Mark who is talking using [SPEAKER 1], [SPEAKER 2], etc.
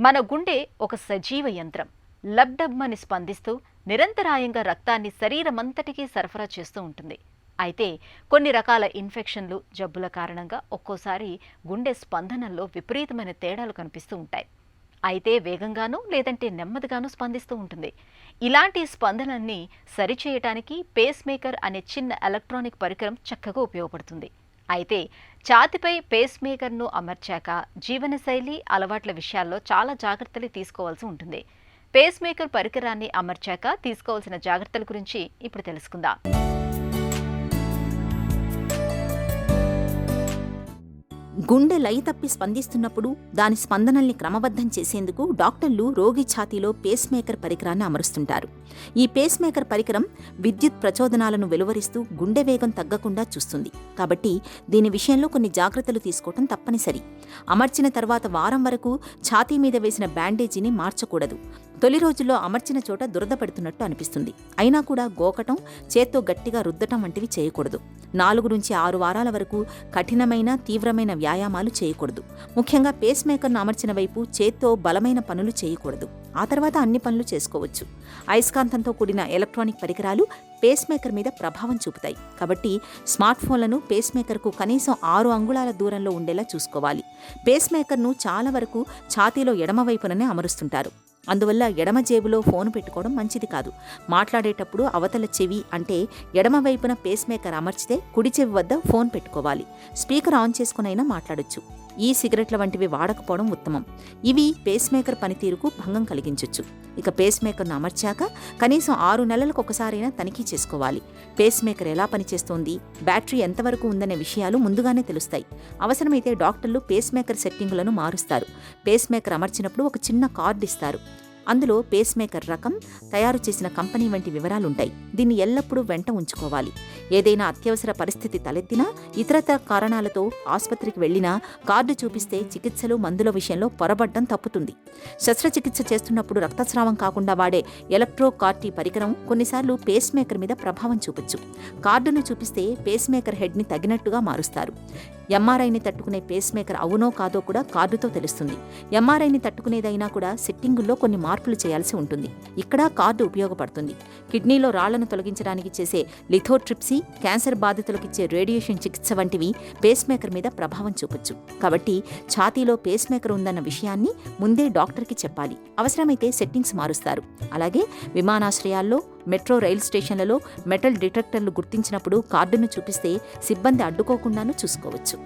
[SPEAKER 1] మన గుండె ఒక సజీవ యంత్రం. లబ్డబ్మని స్పందిస్తూ నిరంతరాయంగా రక్తాన్ని శరీరమంతటికీ సరఫరా చేస్తూ ఉంటుంది. అయితే కొన్ని రకాల ఇన్ఫెక్షన్లు, జబ్బుల కారణంగా ఒక్కోసారి గుండె స్పందనల్లో విపరీతమైన తేడాలు కనిపిస్తూ ఉంటాయి. అయితే వేగంగానూ లేదంటే నెమ్మదిగానూ స్పందిస్తూ ఉంటుంది. ఇలాంటి స్పందనల్ని సరిచేయటానికి పేస్ మేకర్ అనే చిన్న ఎలక్ట్రానిక్ పరికరం చక్కగా ఉపయోగపడుతుంది. అయితే ఛాతీపై పేస్ మేకర్ను అమర్చాక జీవనశైలి, అలవాట్ల విషయాల్లో చాలా జాగ్రత్తలు తీసుకోవాల్సి ఉంటుంది. పేస్ మేకర్ పరికరాన్ని అమర్చాక తీసుకోవాల్సిన జాగ్రత్తల గురించి ఇప్పుడు తెలుసుకుందాం.
[SPEAKER 2] గుండె లయ తప్పి స్పందిస్తున్నప్పుడు దాని స్పందనల్ని క్రమబద్ధం చేసేందుకు డాక్టర్లు రోగి ఛాతీలో పేస్ మేకర్ పరికరాన్ని అమరుస్తుంటారు. ఈ పేస్ మేకర్ పరికరం విద్యుత్ ప్రచోదనాలను వెలువరిస్తూ గుండె వేగం తగ్గకుండా చూస్తుంది. కాబట్టి దీని విషయంలో కొన్ని జాగ్రత్తలు తీసుకోవటం తప్పనిసరి. అమర్చిన తర్వాత వారం వరకు ఛాతీ మీద వేసిన బ్యాండేజీని మార్చకూడదు. తొలి రోజుల్లో అమర్చిన చోట దురద పెడుతున్నట్టు అనిపిస్తుంది. అయినా కూడా గోకటం, చేత్తో గట్టిగా రుద్దటం వంటివి చేయకూడదు. 4 నుంచి 6 వారాల వరకు కఠినమైన, తీవ్రమైన వ్యాయామాలు చేయకూడదు. ముఖ్యంగా పేస్ మేకర్ను అమర్చిన వైపు చేత్తో బలమైన పనులు చేయకూడదు. ఆ తర్వాత అన్ని పనులు చేసుకోవచ్చు. అయస్కాంతంతో కూడిన ఎలక్ట్రానిక్ పరికరాలు పేస్ మేకర్ మీద ప్రభావం చూపుతాయి. కాబట్టి స్మార్ట్ ఫోన్లను పేస్ మేకర్కు కనీసం 6 అంగుళాల దూరంలో ఉండేలా చూసుకోవాలి. పేస్ మేకర్ను చాలా వరకు ఛాతీలో ఎడమవైపుననే అమరుస్తుంటారు. అందువల్ల ఎడమ జేబులో ఫోన్ పెట్టుకోవడం మంచిది కాదు. మాట్లాడేటప్పుడు అవతల చెవి అంటే ఎడమ వైపున పేస్ మేకర్ అమర్చితే కుడి చెవి వద్ద ఫోన్ పెట్టుకోవాలి. స్పీకర్ ఆన్ చేసుకునైనా మాట్లాడొచ్చు. ఈ సిగరెట్ల వంటివి వాడకపోవడం ఉత్తమం. ఇవి పేస్ మేకర్ పనితీరుకు భంగం కలిగించొచ్చు. ఇక పేస్ మేకర్ను అమర్చాక కనీసం 6 నెలలకు ఒకసారైనా తనిఖీ చేసుకోవాలి. పేస్ మేకర్ ఎలా పనిచేస్తోంది, బ్యాటరీ ఎంతవరకు ఉందనే విషయాలు ముందుగానే తెలుస్తాయి. అవసరమైతే డాక్టర్లు పేస్ మేకర్ సెట్టింగులను మారుస్తారు. పేస్ మేకర్ అమర్చినప్పుడు ఒక చిన్న కార్డు ఇస్తారు. అందులో పేస్ మేకర్ రకం, తయారు చేసిన కంపెనీ వంటి వివరాలుంటాయి. దీన్ని ఎల్లప్పుడూ వెంట ఉంచుకోవాలి. ఏదైనా అత్యవసర పరిస్థితి తలెత్తినా, ఇతరత్ర కారణాలతో ఆసుపత్రికి వెళ్లినా కార్డు చూపిస్తే చికిత్సలు, మందుల విషయంలో పొరబడ్డం తప్పుతుంది. శస్త్రచికిత్స చేస్తున్నప్పుడు రక్తస్రావం కాకుండా వాడే ఎలక్ట్రోకార్టీ పరికరం కొన్నిసార్లు పేస్ మేకర్ మీద ప్రభావం చూపొచ్చు. కార్డును చూపిస్తే పేస్ మేకర్ హెడ్ని తగినట్టుగా మారుస్తారు. ఎంఆర్ఐని తట్టుకునే పేస్ మేకర్ అవునో కాదో కూడా కార్డుతో తెలుస్తుంది. ఎంఆర్ఐని తట్టుకునేదైనా కూడా సెట్టింగుల్లో కొన్ని మార్పులు చేయాల్సి ఉంటుంది. ఇక్కడ కార్డు ఉపయోగపడుతుంది. కిడ్నీలో రాళ్లను తొలగించడానికి చేసే లిథోట్రిప్సీ, క్యాన్సర్ బాధితులకిచ్చే రేడియేషన్ చికిత్స వంటివి పేస్ మేకర్ మీద ప్రభావం చూపొచ్చు. కాబట్టి ఛాతీలో పేస్ మేకర్ ఉందన్న విషయాన్ని ముందే డాక్టర్కి చెప్పాలి. అవసరమైతే సెట్టింగ్స్ మారుస్తారు. అలాగే విమానాశ్రయాల్లో, మెట్రో రైల్ స్టేషన్లలో మెటల్ డిటెక్టర్లు గుర్తించినప్పుడు కార్డును చూపిస్తే సిబ్బంది అడ్డుకోకుండానూ చూసుకోవచ్చు.